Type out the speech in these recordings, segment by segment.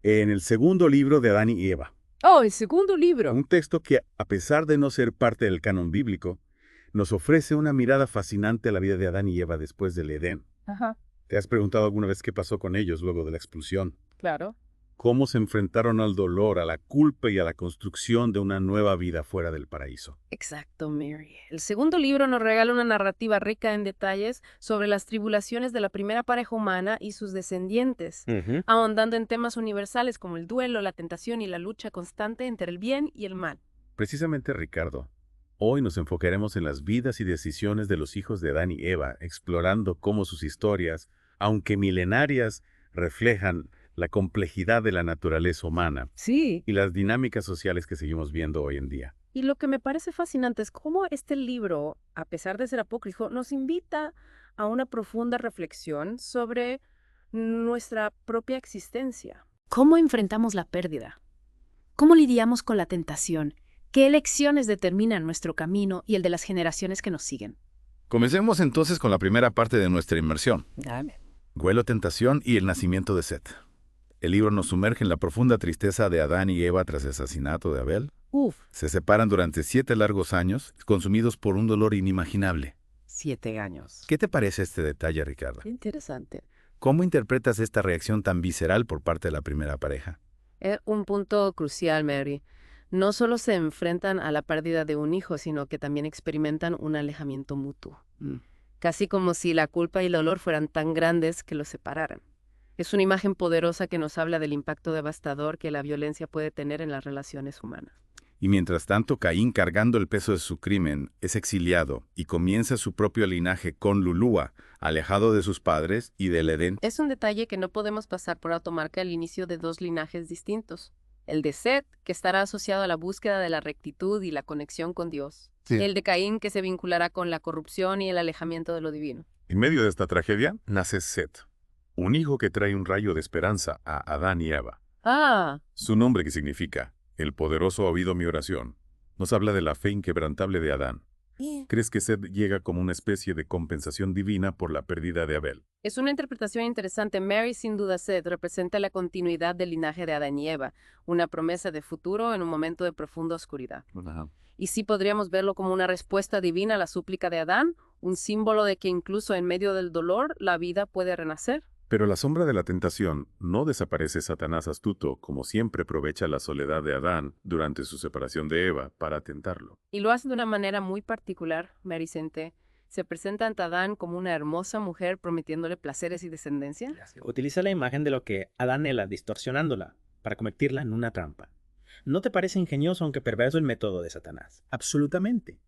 En el segundo libro de Adán y Eva. Oh, el segundo libro. Un texto que, a pesar de no ser parte del canon bíblico, nos ofrece una mirada fascinante a la vida de Adán y Eva después del Edén. Ajá, ¿Te has preguntado alguna vez qué pasó con ellos luego de la expulsión? claro. ¿Cómo se enfrentaron al dolor, a la culpa y a la construcción de una nueva vida fuera del paraíso? Exacto, Mary. El segundo libro nos regala una narrativa rica en detalles sobre las tribulaciones de la primera pareja humana y sus descendientes, ahondando en temas universales como el duelo, la tentación y la lucha constante entre el bien y el mal. Precisamente, Ricardo, hoy nos enfocaremos en las vidas y decisiones de los hijos de Adán y Eva, explorando cómo sus historias, aunque milenarias, reflejan la complejidad de la naturaleza humana Sí. y las dinámicas sociales que seguimos viendo hoy en día. Y lo que me parece fascinante es cómo este libro, a pesar de ser apócrifo, nos invita a una profunda reflexión sobre nuestra propia existencia. ¿Cómo enfrentamos la pérdida? ¿Cómo lidiamos con la tentación? ¿Qué elecciones determinan nuestro camino y el de las generaciones que nos siguen? Comencemos entonces con la primera parte de nuestra inmersión. Dale. Duelo, tentación y el nacimiento de Set. El libro nos sumerge en la profunda tristeza de Adán y Eva tras el asesinato de Abel. Uf, Se separan durante 7 largos años, consumidos por un dolor inimaginable. 7 años. ¿Qué te parece este detalle, Ricardo? Qué interesante. ¿Cómo interpretas esta reacción tan visceral por parte de la primera pareja? Es un punto crucial, Mary. No solo se enfrentan a la pérdida de un hijo, sino que también experimentan un alejamiento mutuo. Casi como si la culpa y el dolor fueran tan grandes que los separaran. Es una imagen poderosa que nos habla del impacto devastador que la violencia puede tener en las relaciones humanas. Y mientras tanto, Caín, cargando el peso de su crimen, es exiliado y comienza su propio linaje con Lulúa, alejado de sus padres y del Edén. Es un detalle que no podemos pasar por alto, marca el inicio de dos linajes distintos. El de Set, que estará asociado a la búsqueda de la rectitud y la conexión con Dios. Sí. El de Caín, que se vinculará con la corrupción y el alejamiento de lo divino. En medio de esta tragedia nace Set, un hijo que trae un rayo de esperanza a Adán y Eva. Ah, Su nombre, que significa "el poderoso ha oído mi oración", nos habla de la fe inquebrantable de Adán. ¿Crees que Set llega como una especie de compensación divina por la pérdida de Abel? es una interpretación interesante. Mary, sin duda, Set representa la continuidad del linaje de Adán y Eva, una promesa de futuro en un momento de profunda oscuridad. Y sí podríamos verlo como una respuesta divina a la súplica de Adán, un símbolo de que incluso en medio del dolor, la vida puede renacer. Pero la sombra de la tentación no desaparece. Satanás astuto, como siempre, aprovecha la soledad de Adán durante su separación de Eva para tentarlo. Y lo hace de una manera muy particular, Maricente. Se presenta ante Adán como una hermosa mujer prometiéndole placeres y descendencia. Utiliza la imagen de lo que Adán anhela, distorsionándola, para convertirla en una trampa. ¿No te parece ingenioso aunque perverso el método de Satanás? Absolutamente.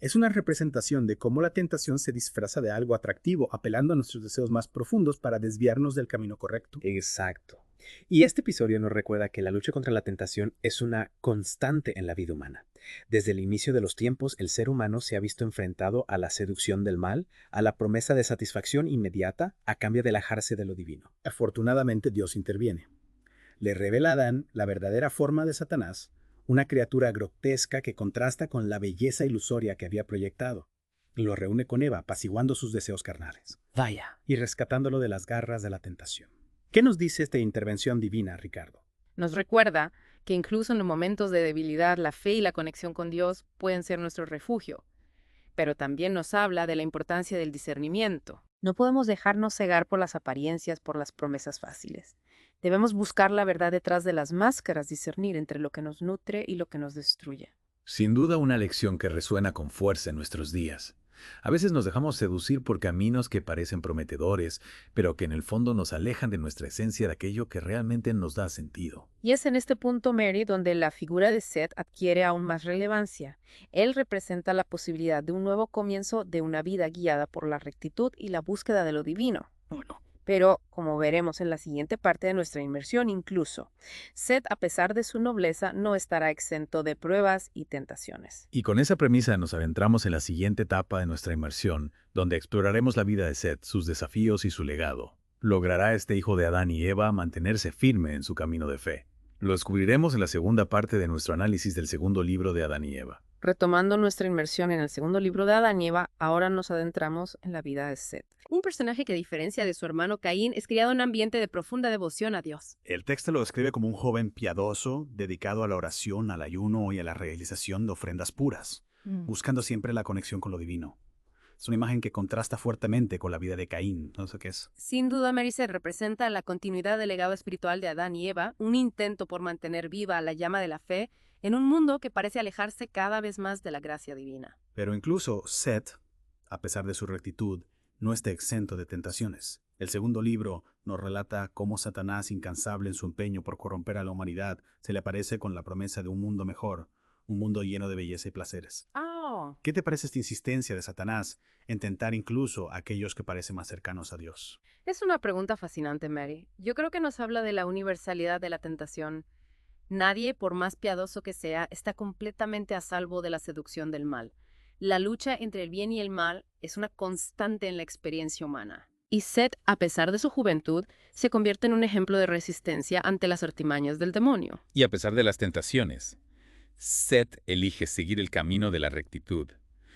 Es una representación de cómo la tentación se disfraza de algo atractivo, apelando a nuestros deseos más profundos para desviarnos del camino correcto. Exacto. Y este episodio nos recuerda que la lucha contra la tentación es una constante en la vida humana. Desde el inicio de los tiempos, el ser humano se ha visto enfrentado a la seducción del mal, a la promesa de satisfacción inmediata a cambio de alejarse de lo divino. Afortunadamente, Dios interviene. Le revela a Adán la verdadera forma de Satanás, una criatura grotesca que contrasta con la belleza ilusoria que había proyectado. Lo reúne con Eva, apaciguando sus deseos carnales Vaya. y rescatándolo de las garras de la tentación. ¿Qué nos dice esta intervención divina, Ricardo? Nos recuerda que incluso en los momentos de debilidad, la fe y la conexión con Dios pueden ser nuestro refugio. Pero también nos habla de la importancia del discernimiento. No podemos dejarnos cegar por las apariencias, por las promesas fáciles. Debemos buscar la verdad detrás de las máscaras, discernir entre lo que nos nutre y lo que nos destruye. Sin duda una lección que resuena con fuerza en nuestros días. A veces nos dejamos seducir por caminos que parecen prometedores, pero que en el fondo nos alejan de nuestra esencia, de aquello que realmente nos da sentido. Y es en este punto, Mary, donde la figura de Set adquiere aún más relevancia. Él representa la posibilidad de un nuevo comienzo de una vida guiada por la rectitud y la búsqueda de lo divino. Pero, como veremos en la siguiente parte de nuestra inmersión, incluso, Set, a pesar de su nobleza, no estará exento de pruebas y tentaciones. Y con esa premisa nos adentramos en la siguiente etapa de nuestra inmersión, donde exploraremos la vida de Set, sus desafíos y su legado. ¿Logrará este hijo de Adán y Eva mantenerse firme en su camino de fe? Lo descubriremos en la segunda parte de nuestro análisis del segundo libro de Adán y Eva. Retomando nuestra inmersión en el segundo libro de Adán y Eva, ahora nos adentramos en la vida de Set. Un personaje que, a diferencia de su hermano Caín, es criado en un ambiente de profunda devoción a Dios. El texto lo describe como un joven piadoso, dedicado a la oración, al ayuno y a la realización de ofrendas puras, buscando siempre la conexión con lo divino. Es una imagen que contrasta fuertemente con la vida de Caín, no sé qué es. Sin duda, Set representa la continuidad del legado espiritual de Adán y Eva, un intento por mantener viva la llama de la fe en un mundo que parece alejarse cada vez más de la gracia divina. Pero incluso Set, a pesar de su rectitud, no está exento de tentaciones. El segundo libro nos relata cómo Satanás, incansable en su empeño por corromper a la humanidad, se le aparece con la promesa de un mundo mejor, un mundo lleno de belleza y placeres. Oh. ¿Qué te parece esta insistencia de Satanás en tentar incluso a aquellos que parecen más cercanos a Dios? Es una pregunta fascinante, Mary. Yo creo que nos habla de la universalidad de la tentación. Nadie, por más piadoso que sea, está completamente a salvo de la seducción del mal. La lucha entre el bien y el mal es una constante en la experiencia humana. Y Set, a pesar de su juventud, se convierte en un ejemplo de resistencia ante las artimañas del demonio. Y a pesar de las tentaciones, Set elige seguir el camino de la rectitud.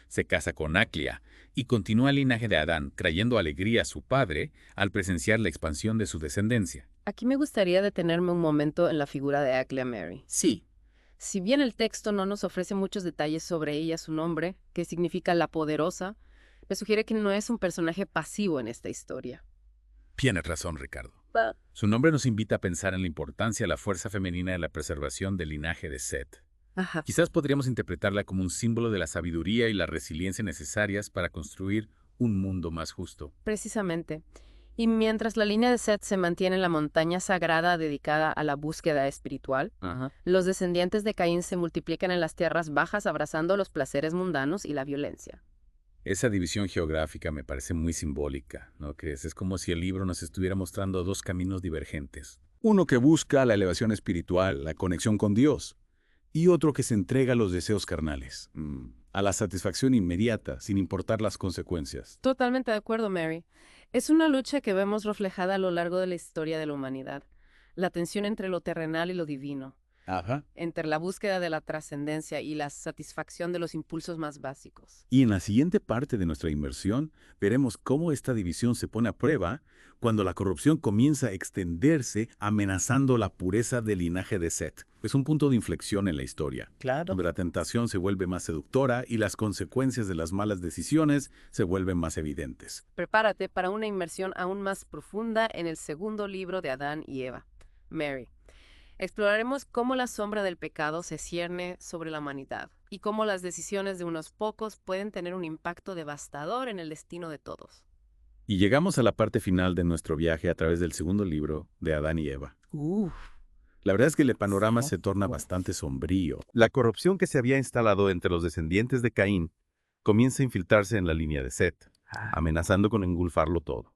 Se casa con Aclia y continúa el linaje de Adán, trayendo alegría a su padre al presenciar la expansión de su descendencia. Aquí me gustaría detenerme un momento en la figura de Aclia Mary. Sí. Si bien el texto no nos ofrece muchos detalles sobre ella, su nombre, que significa la poderosa, me sugiere que no es un personaje pasivo en esta historia. Tienes razón, Ricardo. Su nombre nos invita a pensar en la importancia de la fuerza femenina de la preservación del linaje de Set. Ajá. Quizás podríamos interpretarla como un símbolo de la sabiduría y la resiliencia necesarias para construir un mundo más justo. Precisamente. Y mientras la línea de Set se mantiene en la montaña sagrada dedicada a la búsqueda espiritual, los descendientes de Caín se multiplican en las tierras bajas abrazando los placeres mundanos y la violencia. Esa división geográfica me parece muy simbólica, ¿no crees? Es como si el libro nos estuviera mostrando dos caminos divergentes. Uno que busca la elevación espiritual, la conexión con Dios, y otro que se entrega a los deseos carnales, a la satisfacción inmediata, sin importar las consecuencias. Totalmente de acuerdo, Mary. Es una lucha que vemos reflejada a lo largo de la historia de la humanidad. La tensión entre lo terrenal y lo divino. Ajá. Entre la búsqueda de la trascendencia y la satisfacción de los impulsos más básicos. Y en la siguiente parte de nuestra inmersión, veremos cómo esta división se pone a prueba cuando la corrupción comienza a extenderse amenazando la pureza del linaje de Set. Es un punto de inflexión en la historia, Claro. donde la tentación se vuelve más seductora y las consecuencias de las malas decisiones se vuelven más evidentes. Prepárate para una inmersión aún más profunda en el segundo libro de Adán y Eva. Mary. Exploraremos cómo la sombra del pecado se cierne sobre la humanidad y cómo las decisiones de unos pocos pueden tener un impacto devastador en el destino de todos. Y llegamos a la parte final de nuestro viaje a través del segundo libro de Adán y Eva. La verdad es que el panorama se torna bastante sombrío. La corrupción que se había instalado entre los descendientes de Caín comienza a infiltrarse en la línea de Set, amenazando con engulfarlo todo.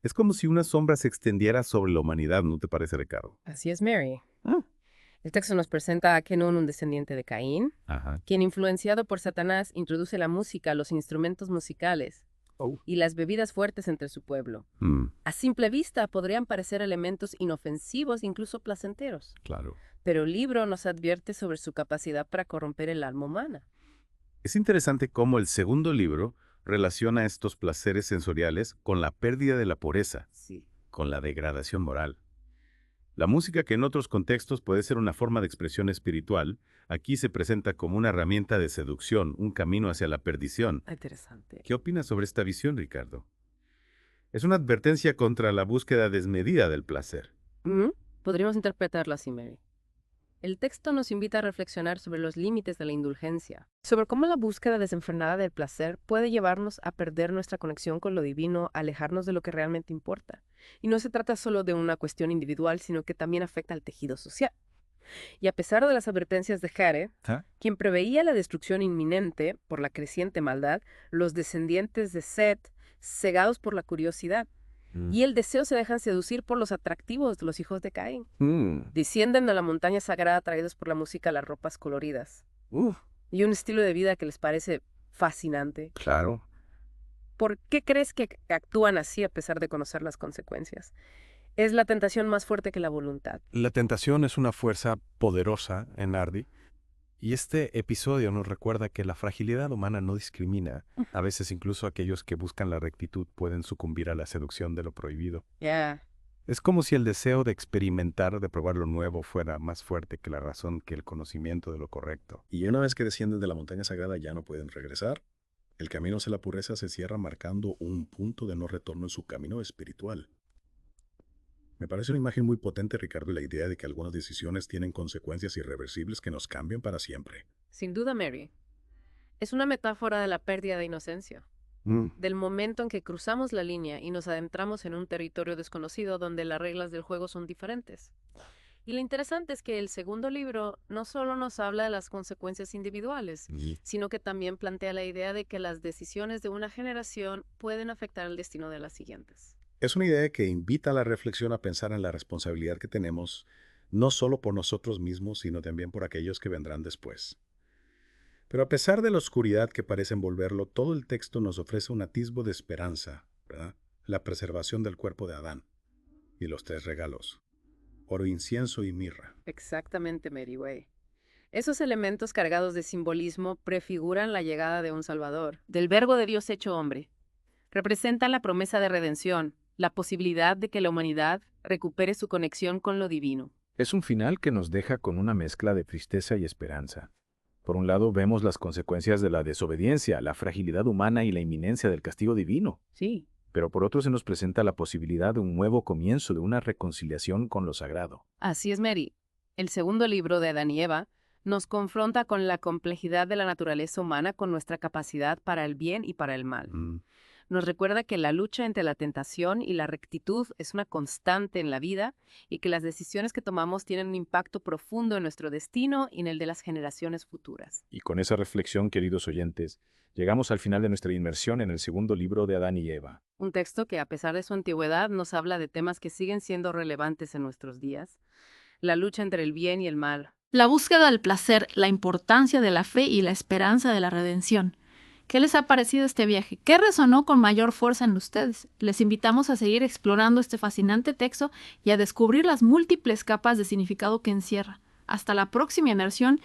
Es como si una sombra se extendiera sobre la humanidad, ¿no te parece, Ricardo? Así es, Mary. El texto nos presenta a Kenón, un descendiente de Caín, quien, influenciado por Satanás, introduce la música, los instrumentos musicales y las bebidas fuertes entre su pueblo. A simple vista podrían parecer elementos inofensivos, incluso placenteros. Claro. Pero el libro nos advierte sobre su capacidad para corromper el alma humana. Es interesante cómo el segundo libro relaciona estos placeres sensoriales con la pérdida de la pureza, con la degradación moral. La música, que en otros contextos puede ser una forma de expresión espiritual, aquí se presenta como una herramienta de seducción, un camino hacia la perdición. Interesante. ¿Qué opinas sobre esta visión, Ricardo? Es una advertencia contra la búsqueda desmedida del placer. Podríamos interpretarlo así, Mary. El texto nos invita a reflexionar sobre los límites de la indulgencia, sobre cómo la búsqueda desenfrenada del placer puede llevarnos a perder nuestra conexión con lo divino, alejarnos de lo que realmente importa. Y no se trata solo de una cuestión individual, sino que también afecta al tejido social. Y a pesar de las advertencias de Jare, quien preveía la destrucción inminente por la creciente maldad, los descendientes de Set, cegados por la curiosidad y el deseo, se dejan seducir por los atractivos de los hijos de Caín. Descienden de la montaña sagrada atraídos por la música, las ropas coloridas y un estilo de vida que les parece fascinante. Claro. ¿Por qué crees que actúan así a pesar de conocer las consecuencias? Es la tentación más fuerte que la voluntad. La tentación es una fuerza poderosa en Nardi. Y este episodio nos recuerda que la fragilidad humana no discrimina. A veces incluso aquellos que buscan la rectitud pueden sucumbir a la seducción de lo prohibido. Es como si el deseo de experimentar, de probar lo nuevo, fuera más fuerte que la razón, que el conocimiento de lo correcto. Y una vez que descienden de la montaña sagrada ya no pueden regresar. El camino hacia la pureza se cierra marcando un punto de no retorno en su camino espiritual. Me parece una imagen muy potente, Ricardo, la idea de que algunas decisiones tienen consecuencias irreversibles que nos cambian para siempre. Sin duda, Mary. Es una metáfora de la pérdida de inocencia. Del momento en que cruzamos la línea y nos adentramos en un territorio desconocido donde las reglas del juego son diferentes. Y lo interesante es que el segundo libro no solo nos habla de las consecuencias individuales, sino que también plantea la idea de que las decisiones de una generación pueden afectar el destino de las siguientes. Es una idea que invita a la reflexión a pensar en la responsabilidad que tenemos, no solo por nosotros mismos, sino también por aquellos que vendrán después. Pero a pesar de la oscuridad que parece envolverlo, todo el texto nos ofrece un atisbo de esperanza, ¿verdad? La preservación del cuerpo de Adán y los 3 regalos: oro, incienso y mirra. Exactamente, Mary Way. Esos elementos cargados de simbolismo prefiguran la llegada de un Salvador, del Verbo de Dios hecho hombre. Representan la promesa de redención, la posibilidad de que la humanidad recupere su conexión con lo divino. Es un final que nos deja con una mezcla de tristeza y esperanza. Por un lado, vemos las consecuencias de la desobediencia, la fragilidad humana y la inminencia del castigo divino. Sí. Pero por otro se nos presenta la posibilidad de un nuevo comienzo, de una reconciliación con lo sagrado. Así es, Mary. El segundo libro de Adán y Eva nos confronta con la complejidad de la naturaleza humana, con nuestra capacidad para el bien y para el mal. Nos recuerda que la lucha entre la tentación y la rectitud es una constante en la vida y que las decisiones que tomamos tienen un impacto profundo en nuestro destino y en el de las generaciones futuras. Y con esa reflexión, queridos oyentes, llegamos al final de nuestra inmersión en el segundo libro de Adán y Eva. Un texto que, a pesar de su antigüedad, nos habla de temas que siguen siendo relevantes en nuestros días. La lucha entre el bien y el mal. La búsqueda del placer, la importancia de la fe y la esperanza de la redención. ¿Qué les ha parecido este viaje? ¿Qué resonó con mayor fuerza en ustedes? Les invitamos a seguir explorando este fascinante texto y a descubrir las múltiples capas de significado que encierra. Hasta la próxima inmersión